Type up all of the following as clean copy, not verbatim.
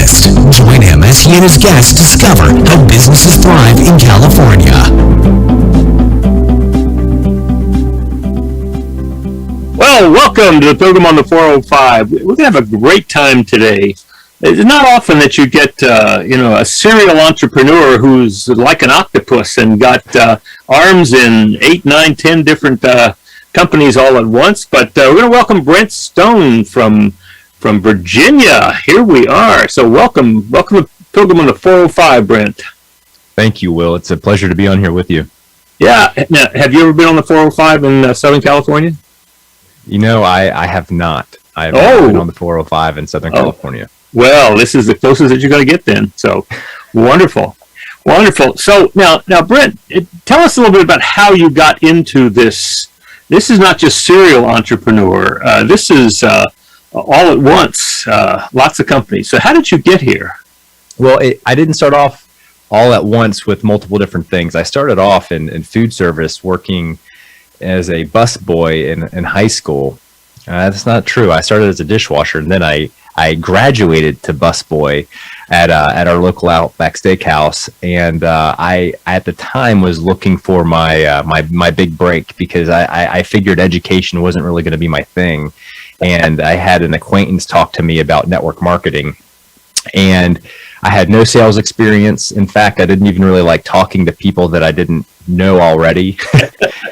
list. Join him as he and his guests discover how businesses thrive in California. Well, welcome to the Pilgrim on the 405. We're going to have a great time today. It's not often that you get, a serial entrepreneur who's like an octopus and got arms in 8, 9, 10 different companies all at once. But we're going to welcome Brent Stone from Virginia. Here we are. So welcome to Pilgrim on the 405, Brent. Thank you, Will. It's a pleasure to be on here with you. Yeah. Now, have you ever been on the 405 in Southern California? You know, I have not. I've been on the 405 in Southern California. Well, this is the closest that you're going to get then. So, wonderful. So, now, Brent, tell us a little bit about how you got into this. This is not just serial entrepreneur. This is all at once, lots of companies. So, how did you get here? Well, I didn't start off all at once with multiple different things. I started off in food service, working as a busboy in high school. That's not true. I started as a dishwasher, and then I graduated to busboy at our local Outback Steakhouse, and I at the time was looking for my big break because I figured education wasn't really going to be my thing, and I had an acquaintance talk to me about network marketing, and I had no sales experience. In fact, I didn't even really like talking to people that I didn't know already,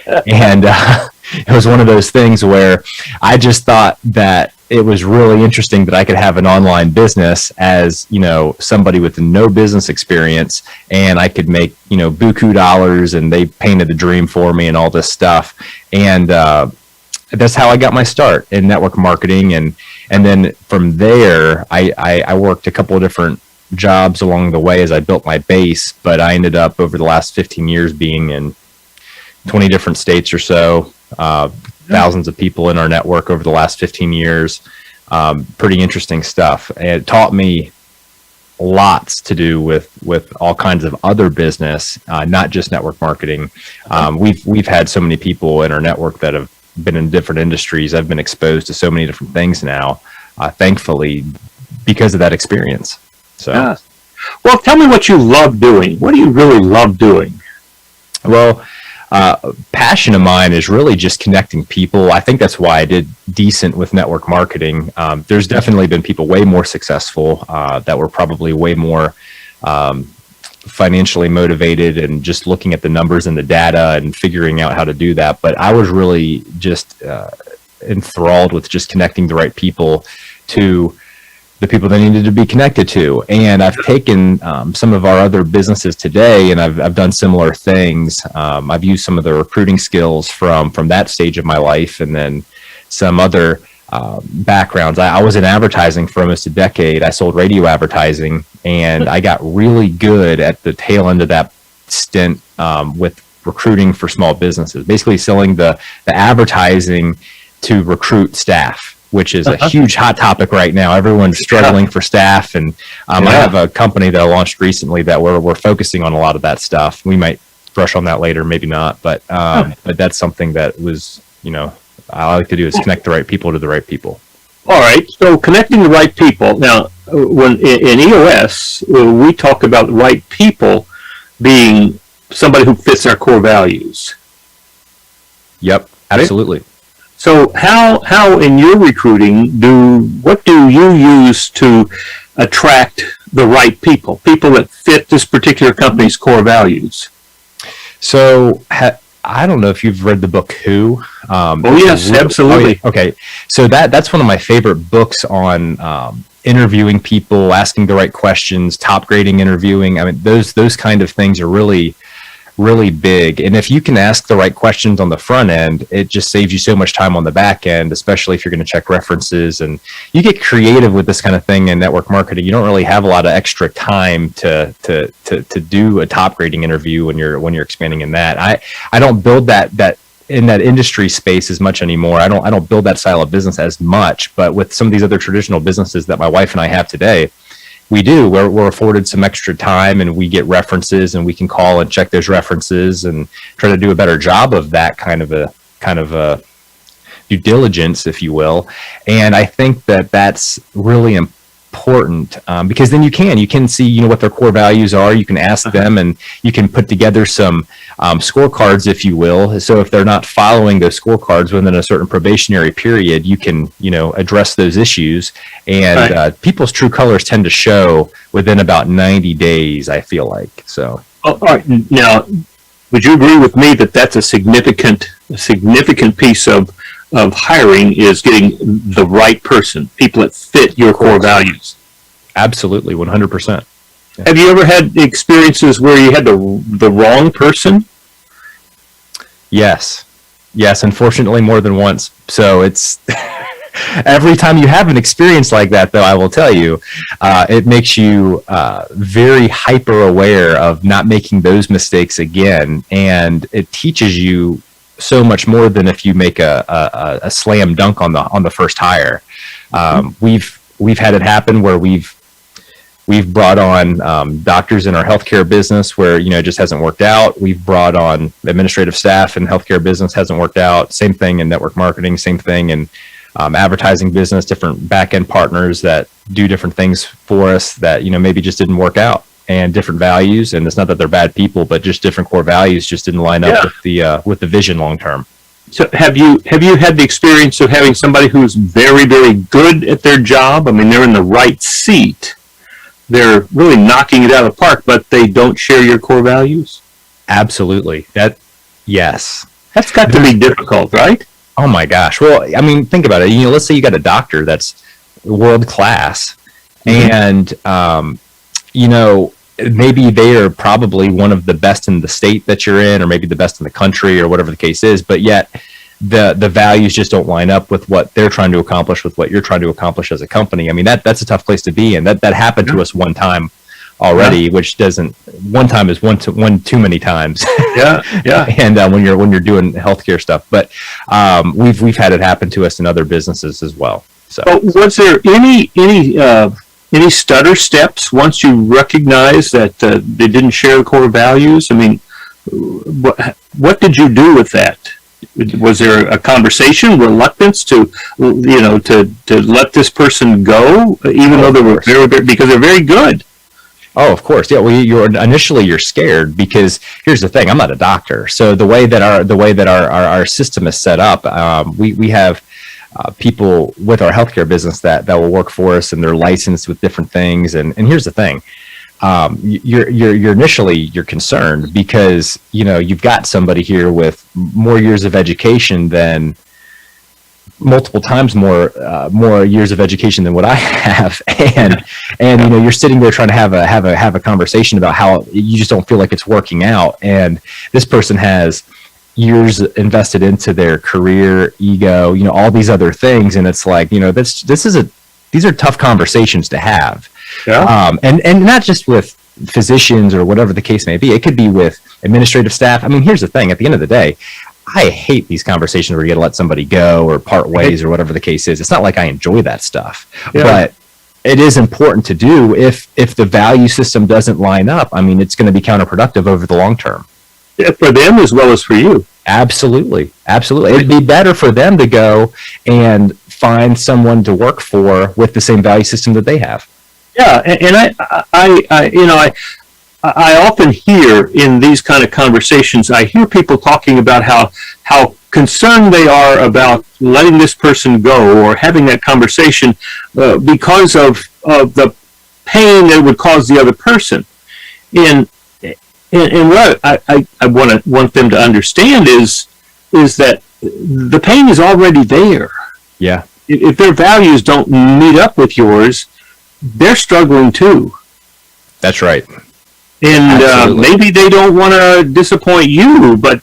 and it was one of those things where I just thought that it was really interesting that I could have an online business as, somebody with no business experience, and I could make, buku dollars, and they painted the dream for me and all this stuff. And that's how I got my start in network marketing. And then from there, I worked a couple of different jobs along the way as I built my base, but I ended up over the last 15 years being in 20 different states or so. Thousands of people in our network over the last 15 years. Pretty interesting stuff. And it taught me lots to do with all kinds of other business, not just network marketing. We've had so many people in our network that have been in different industries. I've been exposed to so many different things now, thankfully, because of that experience. So, yeah. Well, tell me what you love doing. What do you really love doing? Well, passion of mine is really just connecting people. I think that's why I did decent with network marketing. There's definitely been people way more successful that were probably way more financially motivated and just looking at the numbers and the data and figuring out how to do that. But I was really just enthralled with just connecting the right people to the people they needed to be connected to. And I've taken some of our other businesses today, and I've done similar things. I've used some of the recruiting skills from that stage of my life, and then some other backgrounds. I was in advertising for almost a decade. I sold radio advertising, and I got really good at the tail end of that stint with recruiting for small businesses, basically selling the advertising to recruit staff, which is a huge hot topic right now. Everyone's struggling for staff, and I have a company that I launched recently that we're focusing on a lot of that stuff. We might brush on that later, maybe not, but that's something that was, I like to do is connect the right people to the right people. All right, so connecting the right people. Now, when in EOS, we talk about the right people being somebody who fits our core values. Yep, absolutely. Right? So how in your recruiting what do you use to attract the right people that fit this particular company's core values? So I don't know if you've read the book Who. Yes, absolutely. Okay, so that's one of my favorite books on interviewing people, asking the right questions, top grading interviewing. I mean, those kind of things are really big. And if you can ask the right questions on the front end, it just saves you so much time on the back end, especially if you're going to check references. And you get creative with this kind of thing in network marketing. You don't really have a lot of extra time to do a top grading interview when you're expanding in that. I don't build that in that industry space as much anymore. I don't build that style of business as much, but with some of these other traditional businesses that my wife and I have today, we're afforded some extra time, and we get references, and we can call and check those references and try to do a better job of that kind of a due diligence, if you will. And I think that that's really important because then you can see what their core values are. You can ask them, and you can put together some scorecards, if you will. So if they're not following those scorecards within a certain probationary period, you can address those issues. And people's true colors tend to show within about 90 days, I feel like. So all right. Now, would you agree with me that that's a significant piece of hiring, is getting the right person, people that fit your core values? Absolutely, 100%. Yeah. Have you ever had experiences where you had the wrong person? Yes, unfortunately more than once. So it's every time you have an experience like that, though, I will tell you, it makes you very hyper aware of not making those mistakes again, and it teaches you so much more than if you make a slam dunk on the first hire. We've had it happen where we've brought on doctors in our healthcare business where it just hasn't worked out. We've brought on administrative staff in healthcare business, hasn't worked out. Same thing in network marketing, same thing in advertising business, different back-end partners that do different things for us that maybe just didn't work out, and different values. And it's not that they're bad people, but just different core values just didn't line up with the vision long term. So have you had the experience of having somebody who's very, very good at their job? I mean, they're in the right seat, they're really knocking it out of the park, but they don't share your core values? Absolutely. Yes. That's got to be difficult, right? Oh my gosh. Well, I mean, think about it. Let's say you got a doctor that's world class, and maybe they are probably one of the best in the state that you're in, or maybe the best in the country, or whatever the case is, but yet the values just don't line up with what they're trying to accomplish with what you're trying to accomplish as a company. I mean, that's a tough place to be, and that happened to us one time already, which doesn't, one time is one too many times. Yeah. And when you're doing healthcare stuff, but we've had it happen to us in other businesses as well. So was there any stutter steps once you recognized that they didn't share the core values? I mean, what did you do with that? Was there a conversation, reluctance to let this person go, even though they were because they're very good? Oh, of course. Yeah. Well, you're scared because here's the thing. I'm not a doctor, so the way that our system is set up, we have people with our healthcare business that will work for us, and they're licensed with different things. And here's the thing. You're initially concerned because you've got somebody here with more years of education than multiple times more years of education than what I have, and you're sitting there trying to have a conversation about how you just don't feel like it's working out, and this person has years invested into their career, ego, all these other things, and it's like these are tough conversations to have. Yeah. And not just with physicians or whatever the case may be. It could be with administrative staff. I mean, here's the thing. At the end of the day, I hate these conversations where you got to let somebody go or part ways or whatever the case is. It's not like I enjoy that stuff, but it is important to do if the value system doesn't line up. I mean, it's going to be counterproductive over the long term. Yeah, for them as well as for you. Absolutely. It'd be better for them to go and find someone to work for with the same value system that they have. Yeah, and I often hear in these kind of conversations, I hear people talking about how concerned they are about letting this person go or having that conversation because of the pain that it would cause the other person. And what I want them to understand is that the pain is already there. Yeah. If their values don't meet up with yours, they're struggling too. That's right. And maybe they don't want to disappoint you, but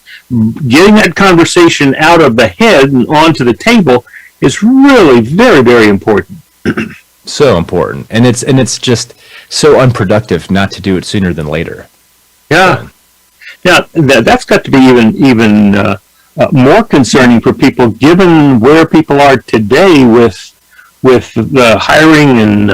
getting that conversation out of the head and onto the table is really very, very important. So important, and it's just so unproductive not to do it sooner than later. Yeah, that's got to be even more concerning for people, given where people are today with the hiring and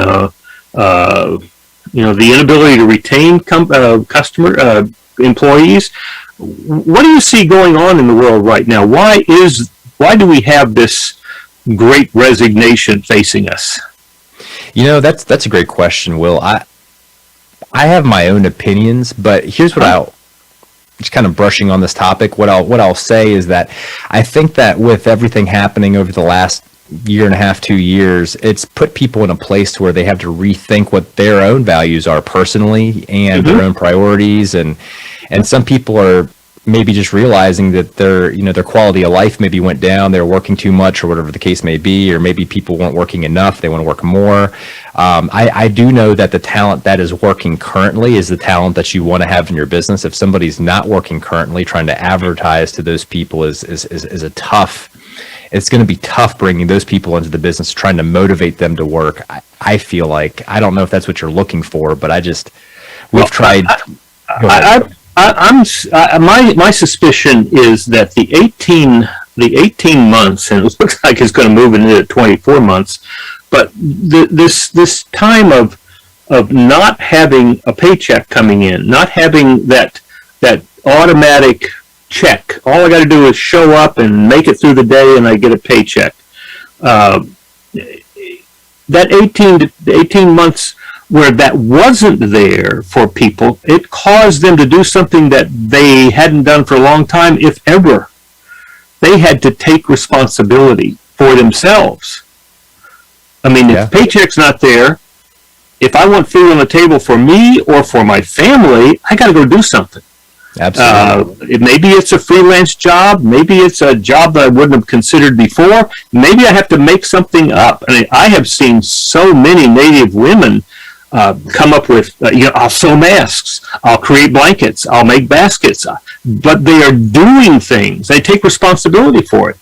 the inability to retain customer employees. What do you see going on in the world right now? Why do we have this great resignation facing us? That's a great question, Will. I have my own opinions, but here's what I'll just kind of brushing on this topic. What I'll say is that I think that with everything happening over the last year and a half, 2 years, it's put people in a place where they have to rethink what their own values are personally and their own priorities, and some people are maybe just realizing that their quality of life maybe went down, they're working too much or whatever the case may be, or maybe people weren't working enough, they want to work more. I do know that the talent that is working currently is the talent that you want to have in your business. If somebody's not working currently, trying to advertise to those people is a tough. It's going to be tough bringing those people into the business, trying to motivate them to work. I feel like, I don't know if that's what you're looking for, but we've tried. My suspicion is that the 18 months, and it looks like it's going to move into 24 months, but this time of not having a paycheck coming in, not having that automatic check. All I got to do is show up and make it through the day, and I get a paycheck. That 18 months where that wasn't there for people, it caused them to do something that they hadn't done for a long time, if ever. They had to take responsibility for themselves. I mean, if the paycheck's not there, if I want food on the table for me or for my family, I got to go do something. Absolutely. Maybe it's a freelance job. Maybe it's a job that I wouldn't have considered before. Maybe I have to make something up. I mean, I have seen so many Native women come up with, I'll sew masks, I'll create blankets, I'll make baskets, but they are doing things. They take responsibility for it.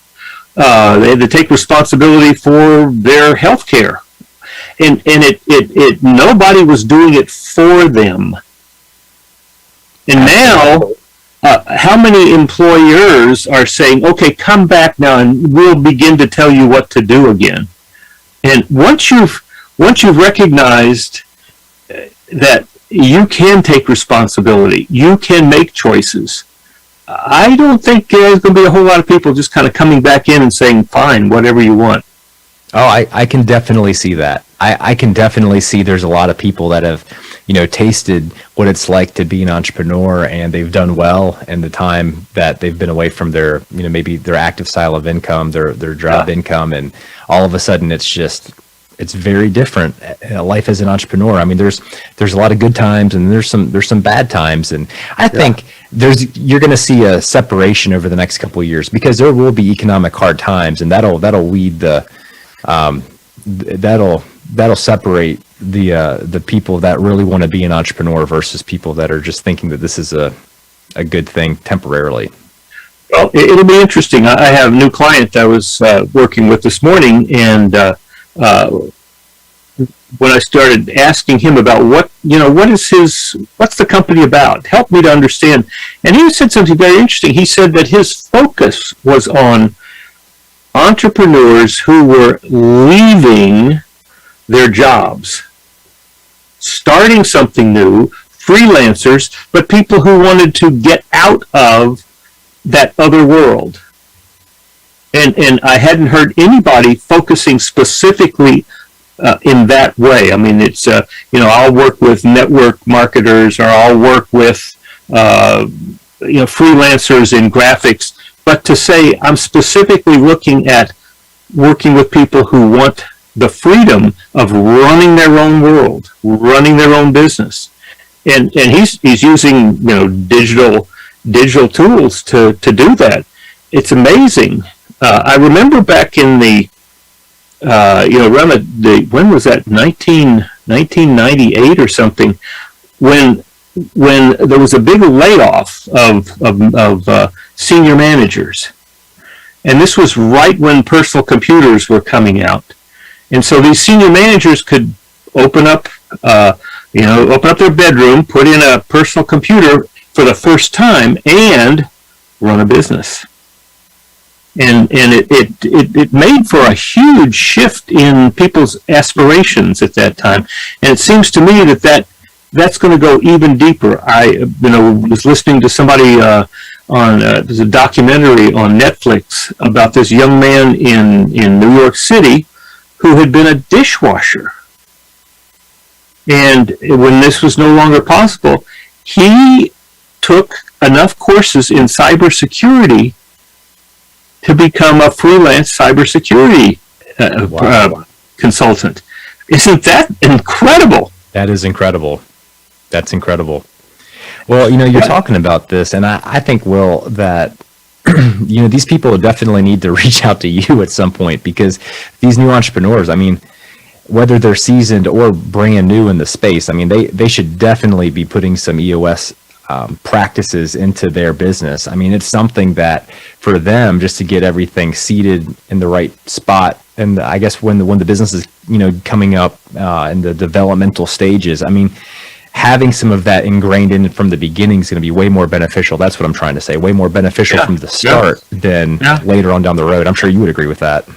They take responsibility for their health care. And it nobody was doing it for them. And now, how many employers are saying, okay, come back now and we'll begin to tell you what to do again. And once you've recognized that you can take responsibility, you can make choices, I don't think there's going to be a whole lot of people just kind of coming back in and saying, fine, whatever you want. Oh, I can definitely see that. I can definitely see there's a lot of people that have, tasted what it's like to be an entrepreneur, and they've done well in the time that they've been away from their, maybe their active style of income, their job income, and all of a sudden it's very different. Life as an entrepreneur. I mean, there's a lot of good times and there's some bad times, and I think you're going to see a separation over the next couple of years, because there will be economic hard times, and that'll weed the that'll separate the people that really want to be an entrepreneur versus people that are just thinking that this is a good thing temporarily. Well, it'll be interesting. I have a new client I was working with this morning, and when I started asking him about what's the company about? Help me to understand. And he said something very interesting. He said that his focus was on entrepreneurs who were leaving their jobs, starting something new, freelancers, but people who wanted to get out of that other world. And I hadn't heard anybody focusing specifically in that way. I mean, it's, I'll work with network marketers, or I'll work with, freelancers in graphics. But to say I'm specifically looking at working with people who want the freedom of running their own world, running their own business. And he's using, digital tools to do that. It's amazing. I remember back in the, around when was that, 1998 or something, when there was a big layoff of senior managers. And this was right when personal computers were coming out. And so these senior managers could open up their bedroom, put in a personal computer for the first time, and run a business. And it made for a huge shift in people's aspirations at that time. And it seems to me that's going to go even deeper. I was listening to somebody there's a documentary on Netflix about this young man in New York City who had been a dishwasher And when this was no longer possible, he took enough courses in cybersecurity to become a freelance cybersecurity consultant. Isn't that incredible? That is incredible. That's incredible. Well, you're talking about this, and I think, Will, that these people definitely need to reach out to you at some point, because these new entrepreneurs, I mean, whether they're seasoned or brand new in the space, I mean, they should definitely be putting some EOS practices into their business. I mean, it's something that for them, just to get everything seated in the right spot. And I guess when the business is, coming up in the developmental stages, I mean, having some of that ingrained in from the beginning is going to be way more beneficial. That's what I'm trying to say. Way more beneficial from the start than later on down the road. I'm sure you would agree with that.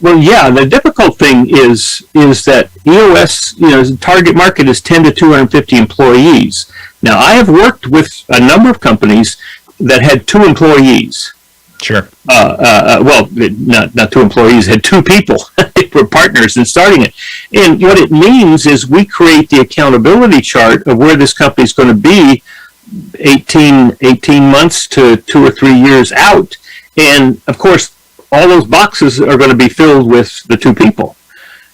Well, yeah. The difficult thing is that EOS, the target market is 10 to 250 employees. Now, I have worked with a number of companies that had 2 employees. Sure. Well, not 2 employees, had 2 people. They were partners in starting it. And what it means is we create the accountability chart of where this company is going to be 18 months to 2 or 3 years out. And, of course, all those boxes are going to be filled with the 2 people.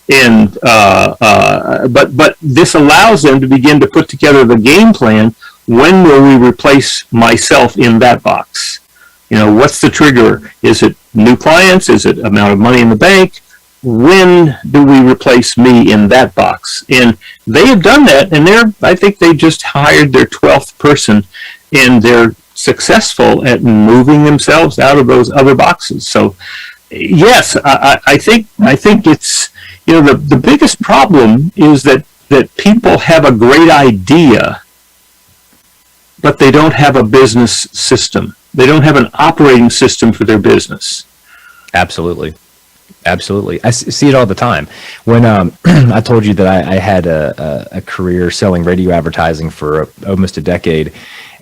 And but this allows them to begin to put together the game plan. When will we replace myself in that box? What's the trigger? Is it new clients? Is it amount of money in the bank? When do we replace me in that box? And they have done that, and I think they just hired their 12th person, and they're successful at moving themselves out of those other boxes. So, yes, I think it's, the biggest problem is that people have a great idea, but they don't have a business system. They don't have an operating system for their business. Absolutely. I see it all the time. When I told you that I had a career selling radio advertising for almost a decade,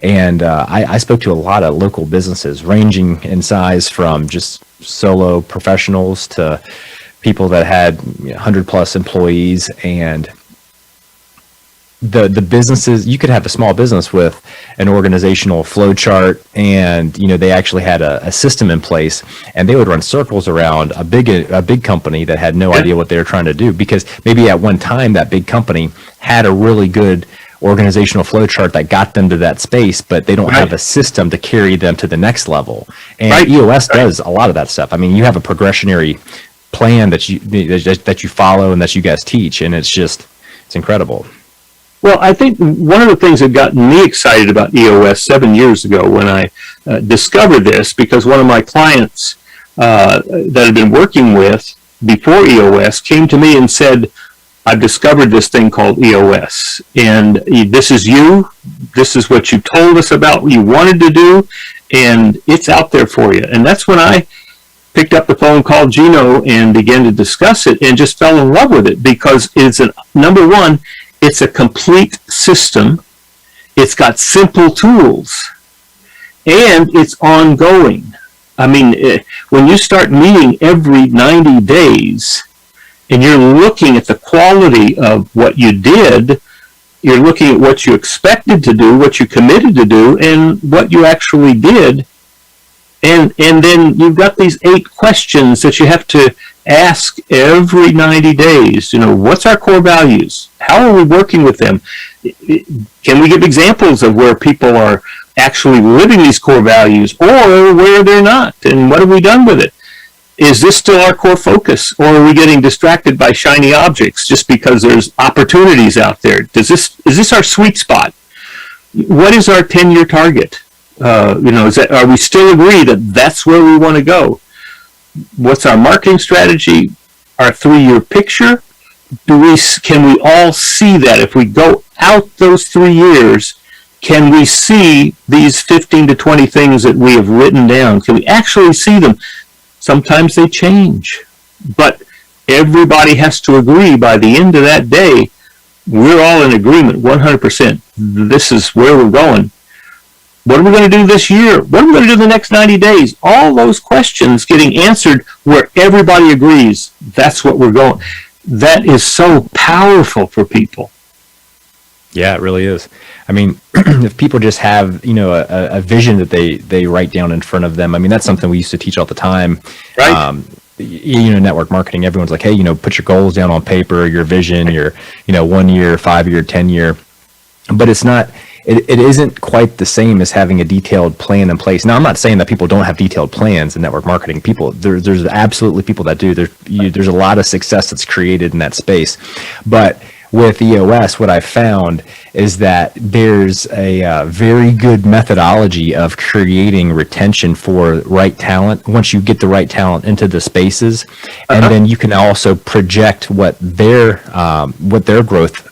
and I spoke to a lot of local businesses, ranging in size from just solo professionals to people that had 100+ employees. And the businesses, you could have a small business with an organizational flow chart, and they actually had a system in place, and they would run circles around a big company that had no idea what they were trying to do, because maybe at one time that big company had a really good organizational flow chart that got them to that space, but they don't have a system to carry them to the next level. And EOS does a lot of that stuff. I mean, you have a progressionary plan that you follow and that you guys teach, and it's incredible. Well, I think one of the things that got me excited about EOS 7 years ago when I discovered this, because one of my clients that I'd been working with before EOS came to me and said, I've discovered this thing called EOS, and this is you. This is what you told us about what you wanted to do, and it's out there for you. And that's when I picked up the phone, called Gino, and began to discuss it, and just fell in love with it, because it's number one, it's a complete system. It's got simple tools, and it's ongoing. I mean, when you start meeting every 90 days, and you're looking at the quality of what you did, you're looking at what you expected to do, what you committed to do, and what you actually did. And then you've got these 8 questions that you have to ask every 90 days. What's our core values? How are we working with them? Can we give examples of where people are actually living these core values, or where they're not? And what have we done with it? Is this still our core focus, or are we getting distracted by shiny objects just because there's opportunities out there? Is this our sweet spot? What is our 10-year target? Are we still agree that that's where we want to go? What's our marketing strategy? Our 3-year picture? Can we all see that? If we go out those 3 years, can we see these 15 to 20 things that we have written down? Can we actually see them? Sometimes they change, but everybody has to agree by the end of that day, we're all in agreement 100%. This is where we're going. What are we going to do this year? What are we going to do the next 90 days? All those questions getting answered where everybody agrees. That's what we're going. That is so powerful for people. Yeah, it really is. I mean, if people just have, a vision that they write down in front of them, I mean, that's something we used to teach all the time. Right. Network marketing, everyone's like, hey, put your goals down on paper, your vision, your, 1 year, 5 year, 10 year. But it's not, it isn't quite the same as having a detailed plan in place. Now, I'm not saying that people don't have detailed plans in network marketing. There's absolutely people that do. There's a lot of success that's created in that space. But with EOS, what I've found is that there's a very good methodology of creating retention for right talent. Once you get the right talent into the spaces, and then you can also project what their growth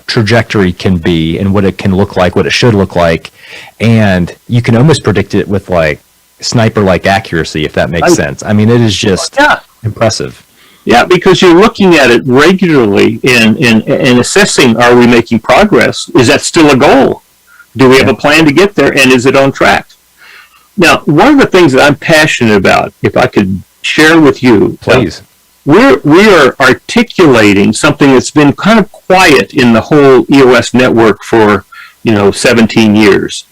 trajectory can be and what it can look like, what it should look like, and you can almost predict it with like sniper-like accuracy, if that makes sense. I mean, it is just impressive. Yeah, because you're looking at it regularly and assessing, are we making progress? Is that still a goal? Do we have a plan to get there, and is it on track? Now, one of the things that I'm passionate about, if I could share with you, please. We are articulating something that's been kind of quiet in the whole EOS network for, 17 years.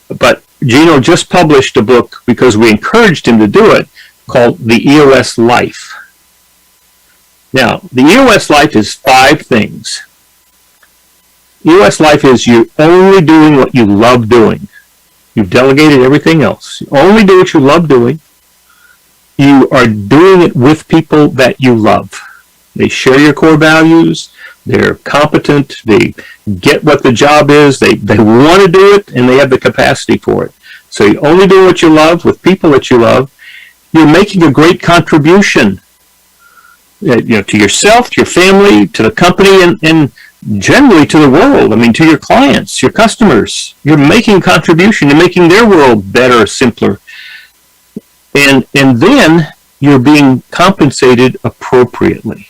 But Gino just published a book, because we encouraged him to do it, called The EOS Life. Now, the EOS Life is 5 things. EOS Life is you only doing what you love doing. You've delegated everything else. You only do what you love doing. You are doing it with people that you love. They share your core values. They're competent. They get what the job is. They want to do it, and they have the capacity for it. So you only do what you love with people that you love. You're making a great contribution, to yourself, to your family, to the company, and generally to the world. I mean, to your clients, your customers. You're making a contribution. You're making their world better, simpler. And then you're being compensated appropriately.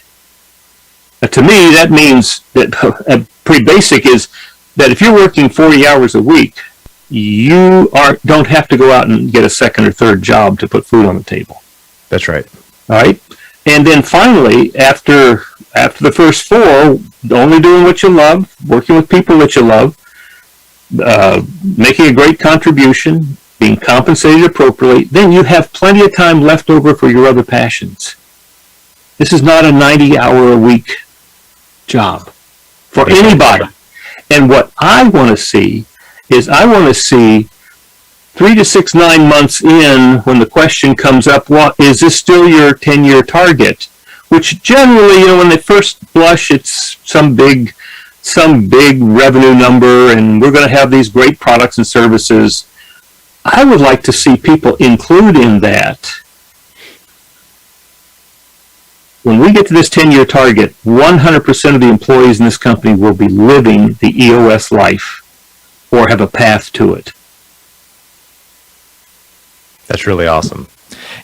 To me, that means that pretty basic is that if you're working 40 hours a week, you don't have to go out and get a second or third job to put food on the table. That's right. All right. And then finally, after the first 4, only doing what you love, working with people that you love, making a great contribution, being compensated appropriately, then you have plenty of time left over for your other passions. This is not a 90-hour-a-week job for anybody. And what I want to see is 3 to 6, 9 months in, when the question comes up, well, is this still your 10-year target? Which generally, when they first blush, it's some big revenue number, and we're going to have these great products and services. I would like to see people include in that, when we get to this 10-year target, 100% of the employees in this company will be living the EOS life or have a path to it. That's really awesome.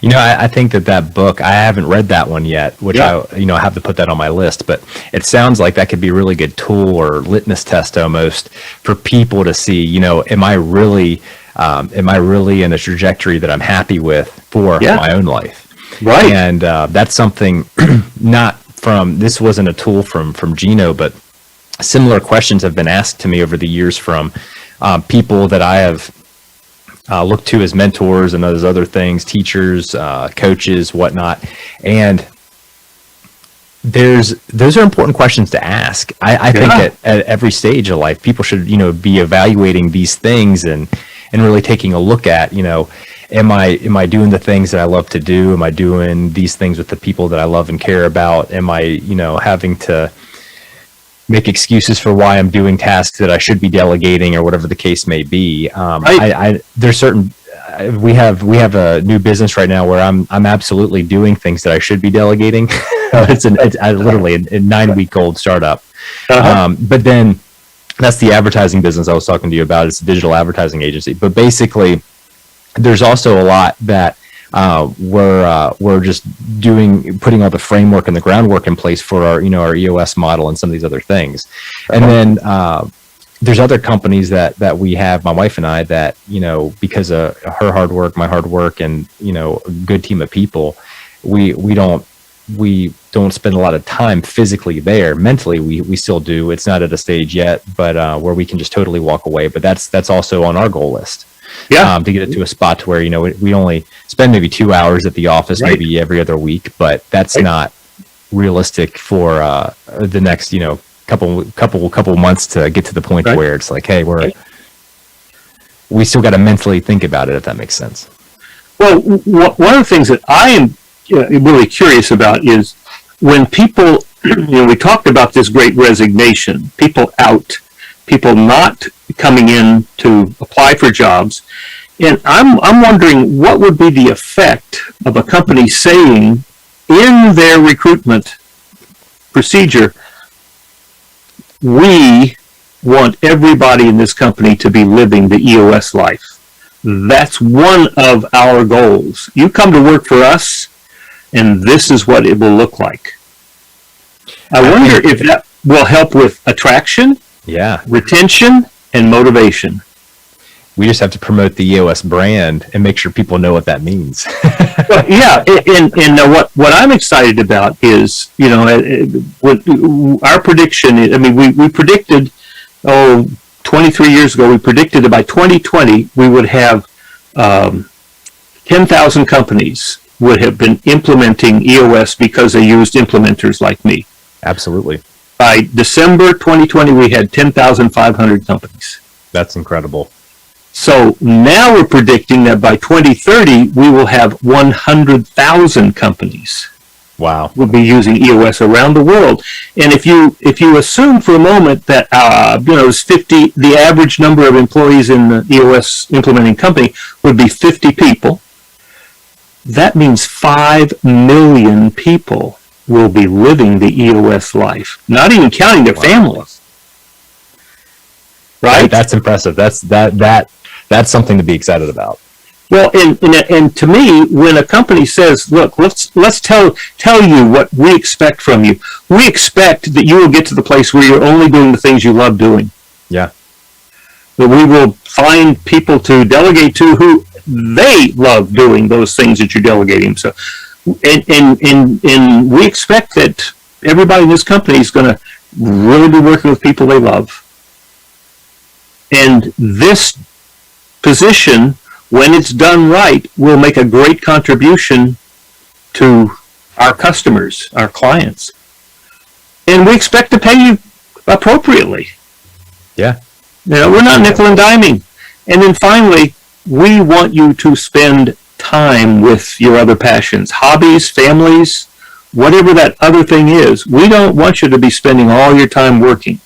I think that book, I haven't read that one yet, which I have to put that on my list, but it sounds like that could be a really good tool or litmus test almost for people to see, am I really in a trajectory that I'm happy with for my own life? Right. And that's something this wasn't a tool from Gino, but similar questions have been asked to me over the years from people that I have looked to as mentors and those other things, teachers, coaches, whatnot. And those are important questions to ask. I think at every stage of life, people should, be evaluating these things and really taking a look at, am I doing the things that I love to do? Am I doing these things with the people that I love and care about? Am I, having to make excuses for why I'm doing tasks that I should be delegating or whatever the case may be? There's certain, we have a new business right now where I'm absolutely doing things that I should be delegating. It's literally a 9-week-old startup. But then that's the advertising business I was talking to you about. It's a digital advertising agency. But basically, there's also a lot that we're just putting all the framework and the groundwork in place for our EOS model and some of these other things. And then there's other companies that we have, my wife and I, that, because of her hard work, my hard work, and, a good team of people, we don't we don't spend a lot of time physically there. Mentally, we still do. It's not at a stage yet, but where we can just totally walk away. But that's also on our goal list. Yeah. To get it to a spot to where, we only spend maybe 2 hours at the office, Right. maybe every other week, but that's Right. not realistic for the next, couple months to get to the point Right. where it's like, hey, we still got to mentally think about it, if that makes sense. Well, one of the things that I am really curious about is when people, we talked about this great resignation, people not coming in to apply for jobs. And I'm wondering what would be the effect of a company saying in their recruitment procedure, we want everybody in this company to be living the EOS life. That's one of our goals. You come to work for us, and this is what it will look like. I wonder if that will help with attraction, Yeah. retention, and motivation. We just have to promote the EOS brand and make sure people know what that means. Well, yeah, and what I'm excited about is, what our prediction is, we predicted, 23 years ago, we predicted that by 2020, we would have 10,000 companies would have been implementing EOS because they used implementers like me. Absolutely. By December 2020, we had 10,500 companies. That's incredible. So now we're predicting that by 2030, we will have 100,000 companies Wow. will be using EOS around the world. And if you assume for a moment that it's 50, the average number of employees in the EOS implementing company would be 50 people, that means 5 million people will be living the EOS life, not even counting their families. Right? That's impressive. That's something to be excited about. Well, and to me, when a company says, "Look, let's tell you what we expect from you. We expect that you will get to the place where you're only doing the things you love doing. Yeah. That we will find people to delegate to who they love doing those things that you're delegating." So, and we expect that everybody in this company is going to really be working with people they love. And this position, when it's done right, will make a great contribution to our customers, our clients. And we expect to pay you appropriately. Yeah. We're not nickel and diming. And then finally, we want you to spend time with your other passions, hobbies, families, whatever that other thing is. We don't want you to be spending all your time working.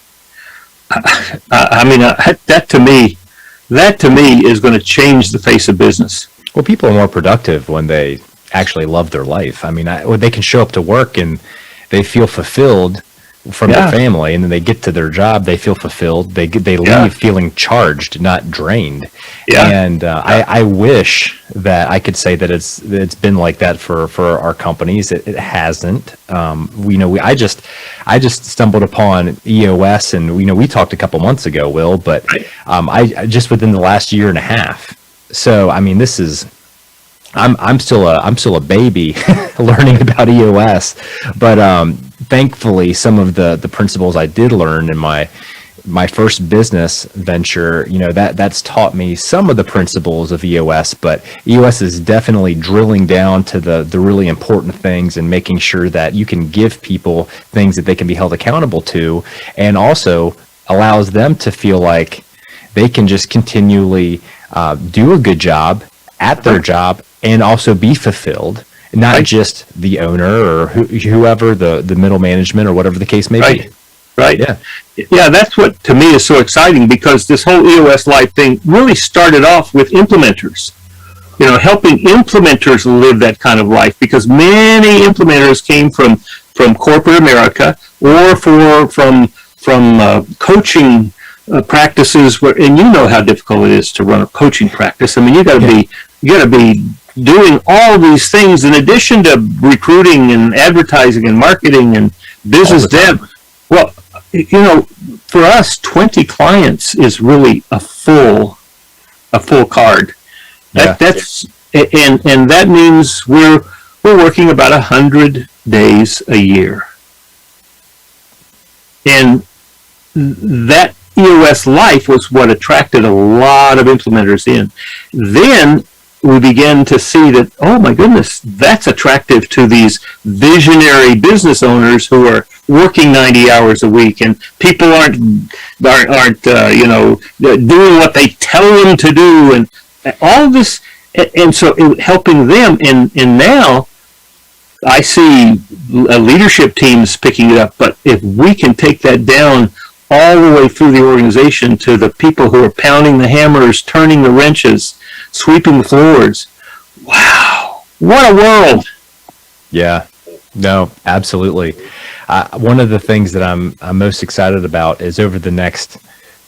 That to me is going to change the face of business. Well, people are more productive when they actually love their life. When they can show up to work and they feel fulfilled from their family, and then they get to their job, they feel fulfilled. They leave feeling charged, not drained. Yeah. And I wish that I could say that it's been like that for our companies. It hasn't. I just stumbled upon EOS, and we talked a couple months ago, Will, but I just within the last year and a half. So this is. I'm still a baby learning about EOS, but thankfully some of the principles I did learn in my first business venture, that's taught me some of the principles of EOS, but EOS is definitely drilling down to the really important things and making sure that you can give people things that they can be held accountable to, and also allows them to feel like they can just continually do a good job at their job and also be fulfilled, not just the owner or whoever, the middle management or whatever the case may be. Right. Yeah. That's what to me is so exciting, because this whole EOS life thing really started off with implementers. Helping implementers live that kind of life, because many implementers came from corporate America or from coaching practices where, and how difficult it is to run a coaching practice. You got to be doing all these things in addition to recruiting and advertising and marketing and business dev. Well, for us, 20 clients is really a full card. That's and that means we're working about 100 days a year. And that EOS life was what attracted a lot of implementers in. Then we began to see that, oh my goodness, that's attractive to these visionary business owners who are working 90 hours a week, and people aren't doing what they tell them to do, and all of this, and so helping them. And now I see leadership teams picking it up. But if we can take that down all the way through the organization to the people who are pounding the hammers, turning the wrenches, sweeping the floors, wow, what a world! Yeah, no, absolutely. One of the things that I'm most excited about is over the next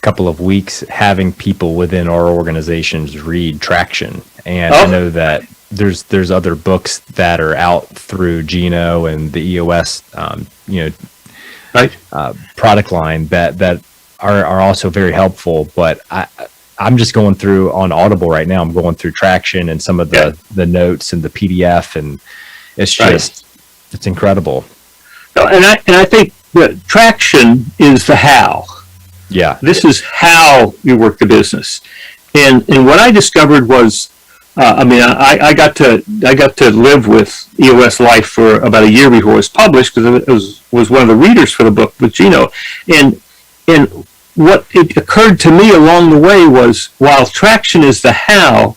couple of weeks having people within our organizations read Traction, and I know that there's other books that are out through Gino and the EOS, product line that are also very helpful. But I'm just going through on Audible right now. I'm going through Traction and some of the notes and the PDF, and it's just it's incredible. And I think that Traction is the how. Yeah, this is how you work the business. And what I discovered was, I got to live with EOS Life for about a year before it was published, because it was one of the readers for the book with Gino. And what it occurred to me along the way was, while Traction is the how,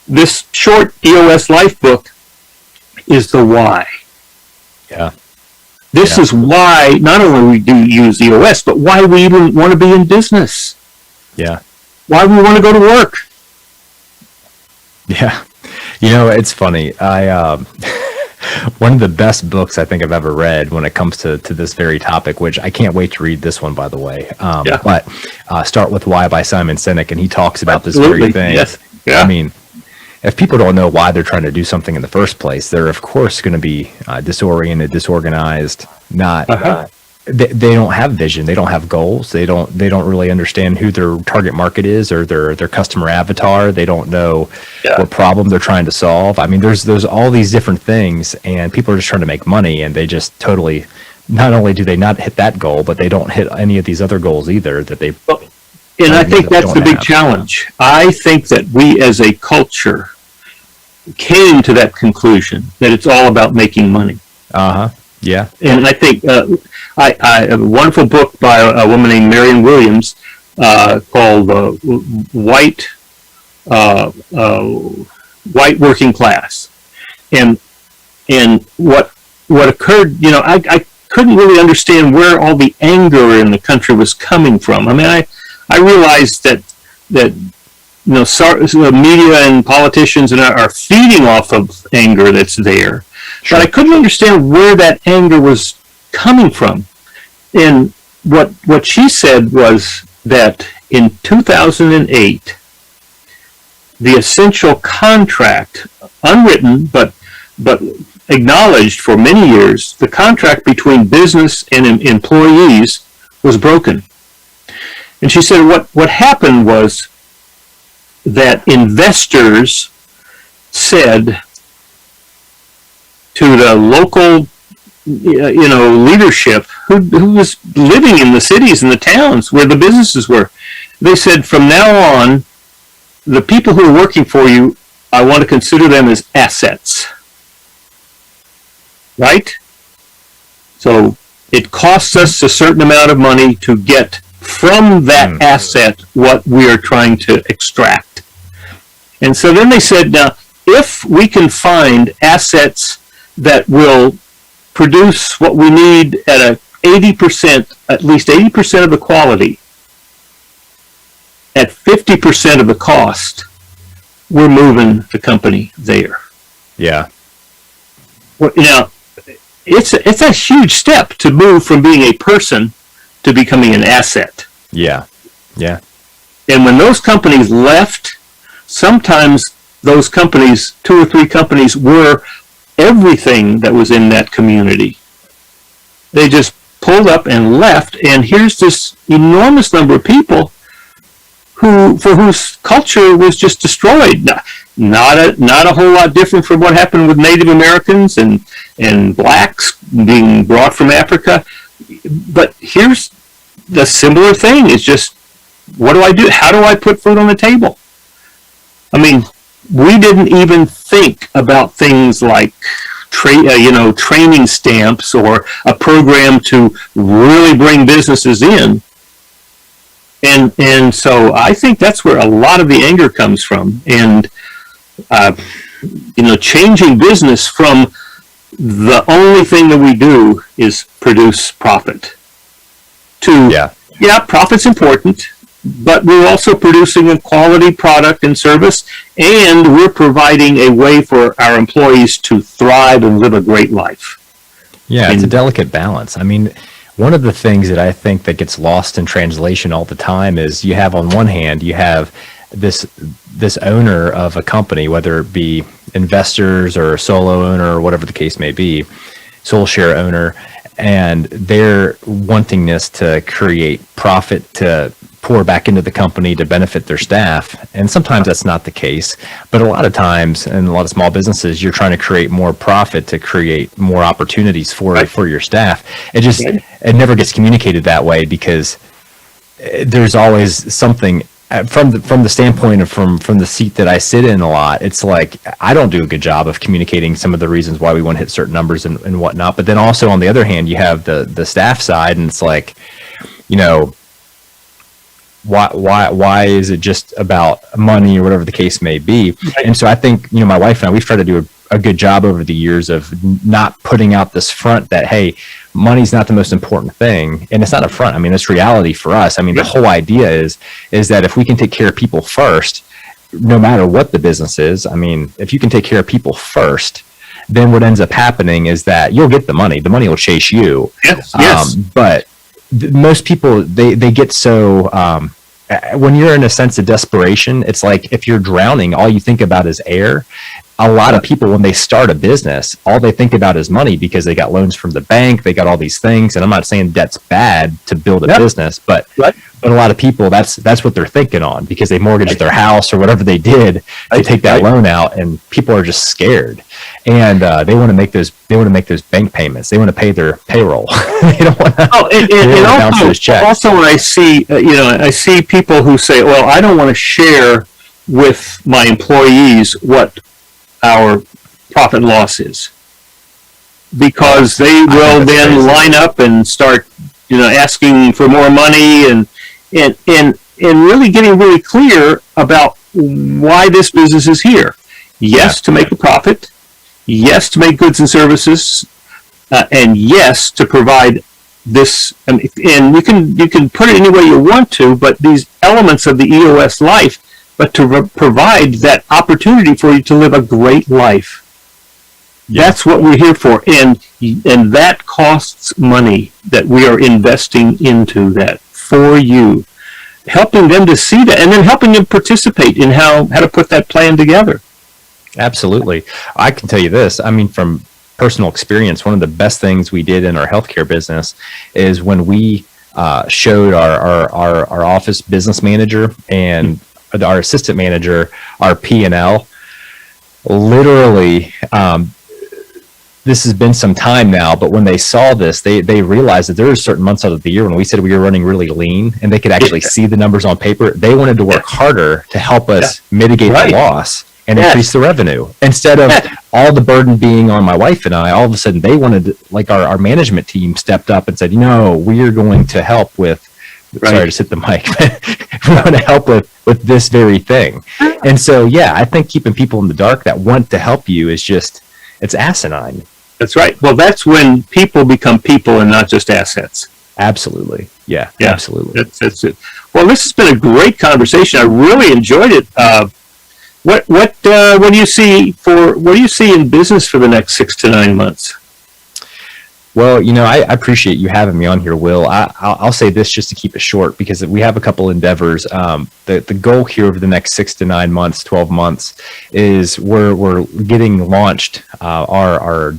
this short EOS Life book is the why. Yeah. This is why not only do we use EOS, but why we even want to be in business. Yeah. Why we want to go to work. Yeah. It's funny. I one of the best books I think I've ever read when it comes to this very topic, which I can't wait to read this one, by the way. But Start With Why by Simon Sinek, and he talks about this very thing. Yes. Yeah. I mean, if people don't know why they're trying to do something in the first place, they're of course going to be disoriented, disorganized, not they don't have vision, they don't have goals, they don't really understand who their target market is or their customer avatar. They don't know what problem they're trying to solve. I mean, there's all these different things, and people are just trying to make money, and they just totally, not only do they not hit that goal, but they don't hit any of these other goals either that they. And I think that's the big challenge. I think that we as a culture came to that conclusion that it's all about making money. Yeah. And I think I have a wonderful book by a woman named Marion Williams called White Working Class. And what occurred, I couldn't really understand where all the anger in the country was coming from. I mean, I realized that media and politicians are feeding off of anger that's there. Sure. But I couldn't understand where that anger was coming from. And what she said was that in 2008, the essential contract, unwritten but acknowledged for many years, the contract between business and employees was broken. And she said what happened was that investors said to the local, leadership who was living in the cities and the towns where the businesses were, they said, from now on, the people who are working for you, I want to consider them as assets. Right? So it costs us a certain amount of money to get from that asset what we are trying to extract. And so then they said, now, if we can find assets that will produce what we need at at least 80% of the quality, at 50% of the cost, we're moving the company there. Yeah. Well, it's a huge step to move from being a person to becoming an asset. Yeah. Yeah. And when those companies left, sometimes those companies, 2 or 3 companies, were everything that was in that community. They just pulled up and left, and here's this enormous number of people whose culture was just destroyed. Not a whole lot different from what happened with Native Americans and blacks being brought from Africa. But here's the similar thing: is just, what do I do? How do I put food on the table? I mean, we didn't even think about things like training stamps or a program to really bring businesses in. And so I think that's where a lot of the anger comes from. And changing business from the only thing that we do is produce profit to profit's important, but we're also producing a quality product and service, and we're providing a way for our employees to thrive and live a great life. Yeah, it's a delicate balance. I mean, one of the things that I think that gets lost in translation all the time is you have, on one hand, you have this owner of a company, whether it be investors or a solo owner or whatever the case may be, sole share owner, and their wantingness to create profit to pour back into the company to benefit their staff. And sometimes that's not the case, but a lot of times in a lot of small businesses, you're trying to create more profit to create more opportunities for your staff. It never gets communicated that way, because there's always something from the standpoint of from the seat that I sit in a lot. It's like, I don't do a good job of communicating some of the reasons why we want to hit certain numbers and whatnot. But then also, on the other hand, you have the staff side, and it's like, why is it just about money or whatever the case may be? Right. And so I think, my wife and I, we've tried to do a good job over the years of not putting out this front that, hey, money's not the most important thing. And it's not a front. I mean, it's reality for us. I mean, the whole idea is that if we can take care of people first, no matter what the business is, I mean, if you can take care of people first, then what ends up happening is that you'll get the money. The money will chase you. Yes. But most people, they get so, when you're in a sense of desperation, it's like if you're drowning, all you think about is air. A lot of people, when they start a business, all they think about is money, because they got loans from the bank, they got all these things. And I'm not saying debt's bad to build a business, but a lot of people, that's what they're thinking on, because they mortgaged their house or whatever they did to take that loan out, and people are just scared, and they want to make those bank payments. They want to pay their payroll. They don't want to. Also, when I see I see people who say, "Well, I don't want to share with my employees what our profit and loss is," because they will then line up and start, asking for more money and really getting really clear about why this business is here. Yes, to make a profit. Yes, to make goods and services, and yes, to provide this. And you can put it any way you want to, but these elements of the EOS life. But to provide that opportunity for you to live a great life. That's what we're here for. And that costs money that we are investing into that for you. Helping them to see that, and then helping them participate in how to put that plan together. Absolutely. I can tell you this. I mean, from personal experience, one of the best things we did in our healthcare business is when we showed our office business manager and our assistant manager our P&L. Literally, this has been some time now, but when they saw this, they realized that there were certain months out of the year when we said we were running really lean and they could actually see the numbers on paper. They wanted to work harder to help us mitigate the loss and increase the revenue, instead of all the burden being on my wife and I. All of a sudden, they wanted to, like our management team stepped up and said, we are going to help with. Sorry to hit the mic. We want to help with this very thing. And so, I think keeping people in the dark that want to help you is it's asinine. That's right. Well, that's when people become people and not just assets. Absolutely. Yeah. Absolutely. That's it. Well, this has been a great conversation. I really enjoyed it. What do you see in business for the next 6 to 9 months? Well, I appreciate you having me on here, Will. I'll say this just to keep it short, because we have a couple endeavors. The goal here over the next 6 to 9 months, 12 months, is we're getting launched our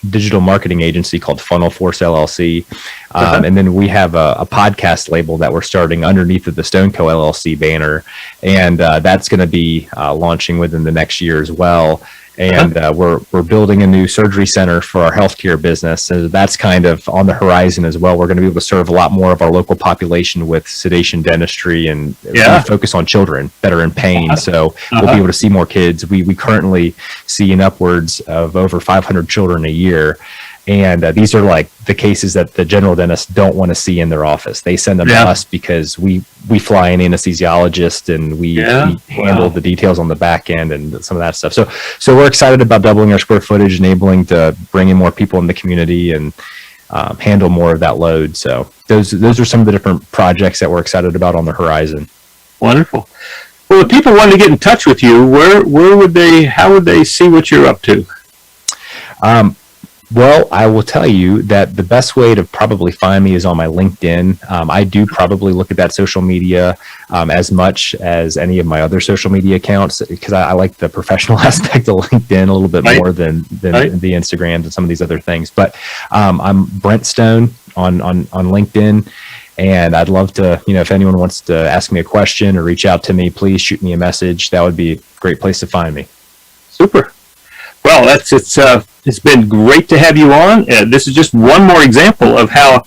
digital marketing agency called Funnel Force LLC. And then we have a podcast label that we're starting underneath of the Stone Co. LLC banner. And that's going to be launching within the next year as well. And we're building a new surgery center for our healthcare business. So that's kind of on the horizon as well. We're going to be able to serve a lot more of our local population with sedation dentistry and really focus on children that are in pain. So we'll be able to see more kids. We currently see in upwards of over 500 children a year. And these are like the cases that the general dentists don't want to see in their office. They send them to us because we fly an anesthesiologist and we handle the details on the back end and some of that stuff. So we're excited about doubling our square footage, enabling to bring in more people in the community and handle more of that load. So those are some of the different projects that we're excited about on the horizon. Wonderful. Well, if people want to get in touch with you, how would they see what you're up to? Well, I will tell you that the best way to probably find me is on my LinkedIn. I do probably look at that social media as much as any of my other social media accounts because I like the professional aspect of LinkedIn a little bit more than the Instagrams and some of these other things. But I'm Brent Stone on LinkedIn. And I'd love to, if anyone wants to ask me a question or reach out to me, please shoot me a message. That would be a great place to find me. Super. Well, it's been great to have you on. This is just one more example of how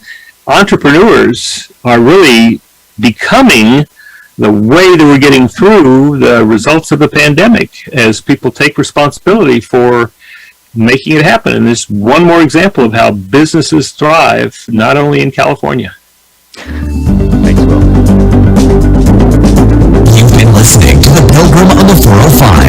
entrepreneurs are really becoming the way that we're getting through the results of the pandemic as people take responsibility for making it happen. And this is one more example of how businesses thrive, not only in California. Thanks, Will. You've been listening to the Pilgrim on the 405.